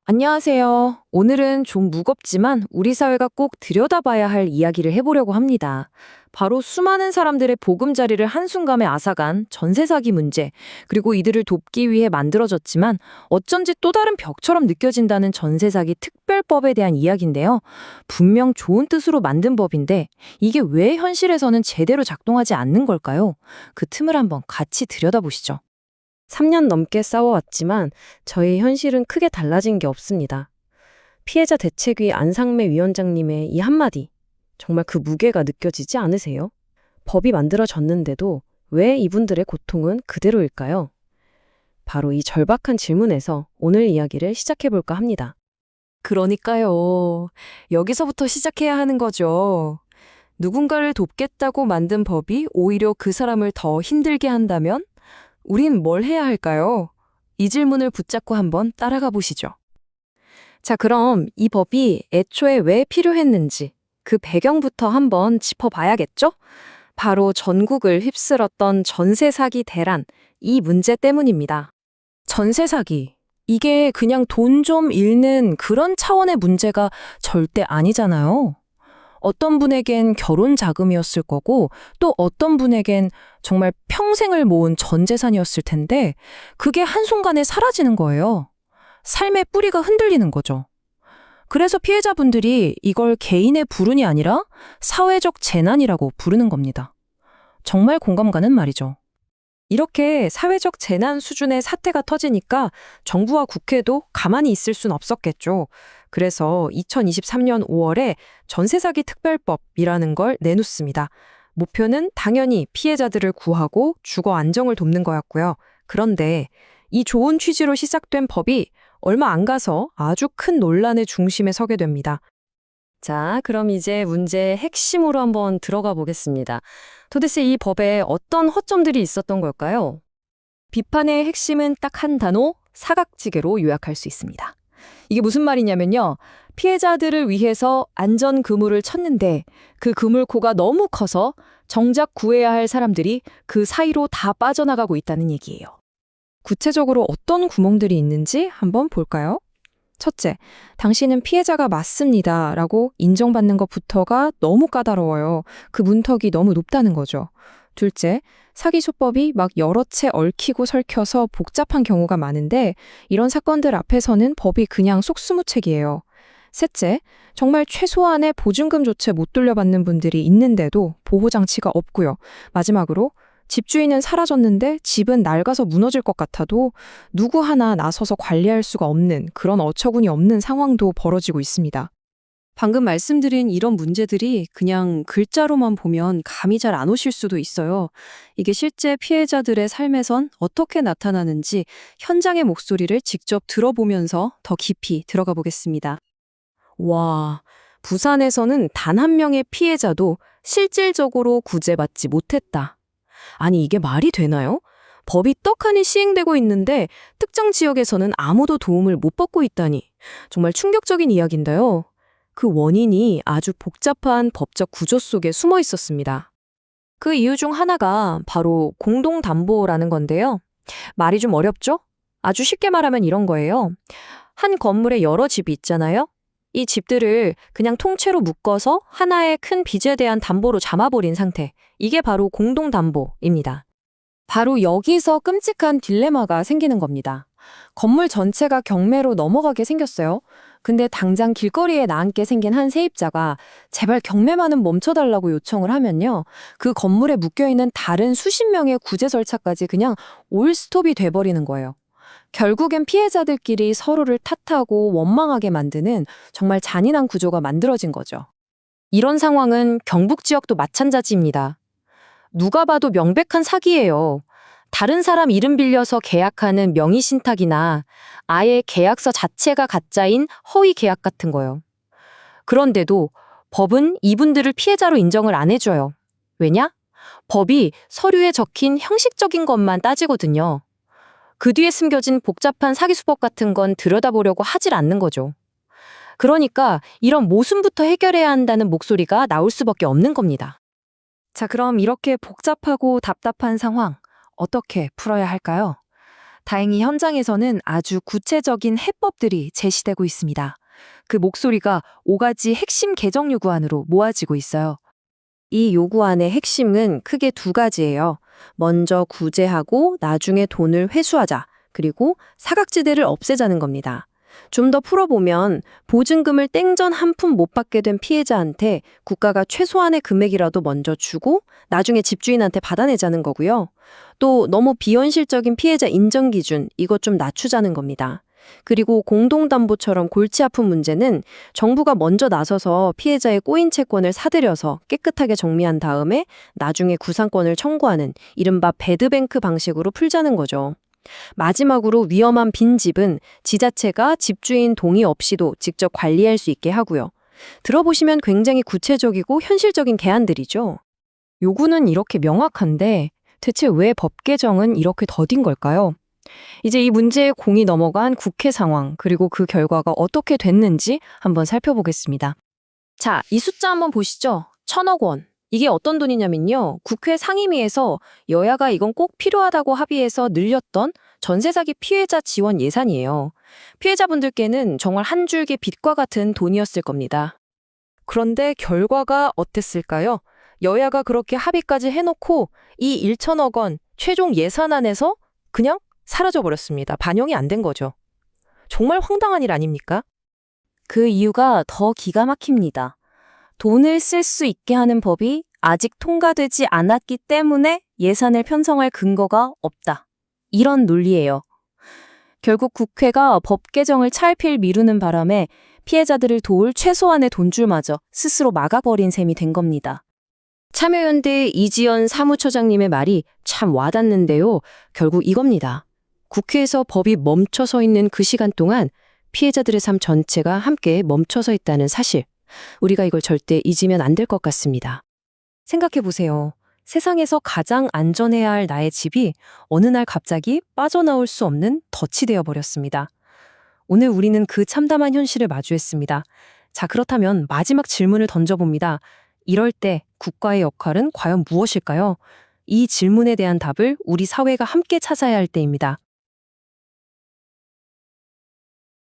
안녕하세요. 오늘은 좀 무겁지만 우리 사회가 꼭 들여다봐야 할 이야기를 해보려고 합니다. 바로 수많은 사람들의 보금자리를 한순간에 앗아간 전세 사기 문제, 그리고 이들을 돕기 위해 만들어졌지만 어쩐지 또 다른 벽처럼 느껴진다는 전세 사기 특별법에 대한 이야기인데요. 분명 좋은 뜻으로 만든 법인데 이게 왜 현실에서는 제대로 작동하지 않는 걸까요? 그 틈을 한번 같이 들여다보시죠. 3년 넘게 싸워왔지만 저희 현실은 크게 달라진 게 없습니다. 피해자 대책위 안상매 위원장님의 이 한마디, 정말 그 무게가 느껴지지 않으세요? 법이 만들어졌는데도 왜 이분들의 고통은 그대로일까요? 바로 이 절박한 질문에서 오늘 이야기를 시작해볼까 합니다. 그러니까요. 여기서부터 시작해야 하는 거죠. 누군가를 돕겠다고 만든 법이 오히려 그 사람을 더 힘들게 한다면 우린 뭘 해야 할까요? 이 질문을 붙잡고 한번 따라가 보시죠. 자, 그럼 이 법이 애초에 왜 필요했는지 그 배경부터 한번 짚어봐야겠죠? 바로 전국을 휩쓸었던 전세 사기 대란, 이 문제 때문입니다. 전세 사기. 이게 그냥 돈 좀 잃는 그런 차원의 문제가 절대 아니잖아요. 어떤 분에겐 결혼 자금이었을 거고 또 어떤 분에겐 정말 평생을 모은 전 재산이었을 텐데 그게 한순간에 사라지는 거예요. 삶의 뿌리가 흔들리는 거죠. 그래서 피해자분들이 이걸 개인의 불운이 아니라 사회적 재난이라고 부르는 겁니다. 정말 공감 가는 말이죠. 이렇게 사회적 재난 수준의 사태가 터지니까 정부와 국회도 가만히 있을 순 없었겠죠. 그래서 2023년 5월에 전세사기 특별법이라는 걸 내놓습니다. 목표는 당연히 피해자들을 구하고 주거 안정을 돕는 거였고요. 그런데 이 좋은 취지로 시작된 법이 얼마 안 가서 아주 큰 논란의 중심에 서게 됩니다. 자, 그럼 이제 문제의 핵심으로 한번 들어가 보겠습니다. 도대체 이 법에 어떤 허점들이 있었던 걸까요? 비판의 핵심은 딱 한 단어, 사각지대로 요약할 수 있습니다. 이게 무슨 말이냐면요. 피해자들을 위해서 안전 그물을 쳤는데 그 그물코가 너무 커서 정작 구해야 할 사람들이 그 사이로 다 빠져나가고 있다는 얘기예요. 구체적으로 어떤 구멍들이 있는지 한번 볼까요? 첫째, 당신은 피해자가 맞습니다 라고 인정받는 것부터가 너무 까다로워요. 그 문턱이 너무 높다는 거죠. 둘째, 사기 수법이 막 여러 채 얽히고 설켜서 복잡한 경우가 많은데 이런 사건들 앞에서는 법이 그냥 속수무책이에요. 셋째, 정말 최소한의 보증금조차 못 돌려받는 분들이 있는데도 보호장치가 없고요. 마지막으로 집주인은 사라졌는데 집은 낡아서 무너질 것 같아도 누구 하나 나서서 관리할 수가 없는 그런 어처구니 없는 상황도 벌어지고 있습니다. 방금 말씀드린 이런 문제들이 그냥 글자로만 보면 감이 잘 안 오실 수도 있어요. 이게 실제 피해자들의 삶에선 어떻게 나타나는지 현장의 목소리를 직접 들어보면서 더 깊이 들어가 보겠습니다. 와, 부산에서는 단 한 명의 피해자도 실질적으로 구제받지 못했다. 아니, 이게 말이 되나요? 법이 떡하니 시행되고 있는데 특정 지역에서는 아무도 도움을 못 받고 있다니. 정말 충격적인 이야기인데요. 그 원인이 아주 복잡한 법적 구조 속에 숨어 있었습니다. 그 이유 중 하나가 바로 공동담보라는 건데요. 말이 좀 어렵죠? 아주 쉽게 말하면 이런 거예요. 한 건물에 여러 집이 있잖아요. 이 집들을 그냥 통째로 묶어서 하나의 큰 빚에 대한 담보로 잡아버린 상태. 이게 바로 공동담보입니다. 바로 여기서 끔찍한 딜레마가 생기는 겁니다. 건물 전체가 경매로 넘어가게 생겼어요. 근데 당장 길거리에 나앉게 생긴 한 세입자가 제발 경매만은 멈춰달라고 요청을 하면요. 그 건물에 묶여있는 다른 수십 명의 구제 절차까지 그냥 올스톱이 돼버리는 거예요. 결국엔 피해자들끼리 서로를 탓하고 원망하게 만드는 정말 잔인한 구조가 만들어진 거죠. 이런 상황은 경북 지역도 마찬가지입니다. 누가 봐도 명백한 사기예요. 다른 사람 이름 빌려서 계약하는 명의 신탁이나 아예 계약서 자체가 가짜인 허위 계약 같은 거요. 그런데도 법은 이분들을 피해자로 인정을 안 해줘요. 왜냐? 법이 서류에 적힌 형식적인 것만 따지거든요. 그 뒤에 숨겨진 복잡한 사기 수법 같은 건 들여다보려고 하질 않는 거죠. 그러니까 이런 모순부터 해결해야 한다는 목소리가 나올 수밖에 없는 겁니다. 자, 그럼 이렇게 복잡하고 답답한 상황 어떻게 풀어야 할까요? 다행히 현장에서는 아주 구체적인 해법들이 제시되고 있습니다. 그 목소리가 5가지 핵심 개정 요구안으로 모아지고 있어요. 이 요구안의 핵심은 크게 두 가지예요. 먼저 구제하고 나중에 돈을 회수하자. 그리고 사각지대를 없애자는 겁니다. 좀 더 풀어보면 보증금을 땡전 한 푼 못 받게 된 피해자한테 국가가 최소한의 금액이라도 먼저 주고 나중에 집주인한테 받아내자는 거고요. 또 너무 비현실적인 피해자 인정 기준 이것 좀 낮추자는 겁니다. 그리고 공동담보처럼 골치 아픈 문제는 정부가 먼저 나서서 피해자의 꼬인 채권을 사들여서 깨끗하게 정리한 다음에 나중에 구상권을 청구하는 이른바 배드뱅크 방식으로 풀자는 거죠. 마지막으로 위험한 빈집은 지자체가 집주인 동의 없이도 직접 관리할 수 있게 하고요. 들어보시면 굉장히 구체적이고 현실적인 개안들이죠. 요구는 이렇게 명확한데 대체 왜 법 개정은 이렇게 더딘 걸까요? 이제 이 문제의 공이 넘어간 국회 상황, 그리고 그 결과가 어떻게 됐는지 한번 살펴보겠습니다. 자, 이 숫자 한번 보시죠. 1,000억 원. 이게 어떤 돈이냐면요. 국회 상임위에서 여야가 이건 꼭 필요하다고 합의해서 늘렸던 전세 사기 피해자 지원 예산이에요. 피해자분들께는 정말 한 줄기 빛과 같은 돈이었을 겁니다. 그런데 결과가 어땠을까요? 여야가 그렇게 합의까지 해놓고 이 1,000억 원 최종 예산안에서 그냥 사라져버렸습니다. 반영이 안 된 거죠. 정말 황당한 일 아닙니까? 그 이유가 더 기가 막힙니다. 돈을 쓸 수 있게 하는 법이 아직 통과되지 않았기 때문에 예산을 편성할 근거가 없다. 이런 논리예요. 결국 국회가 법 개정을 차일피일 미루는 바람에 피해자들을 도울 최소한의 돈줄마저 스스로 막아버린 셈이 된 겁니다. 참여연대 이지연 사무처장님의 말이 참 와닿는데요. 결국 이겁니다. 국회에서 법이 멈춰서 있는 그 시간 동안 피해자들의 삶 전체가 함께 멈춰서 있다는 사실. 우리가 이걸 절대 잊으면 안 될 것 같습니다. 생각해보세요. 세상에서 가장 안전해야 할 나의 집이 어느 날 갑자기 빠져나올 수 없는 덫이 되어 버렸습니다. 오늘 우리는 그 참담한 현실을 마주했습니다. 자, 그렇다면 마지막 질문을 던져봅니다. 이럴 때 국가의 역할은 과연 무엇일까요? 이 질문에 대한 답을 우리 사회가 함께 찾아야 할 때입니다.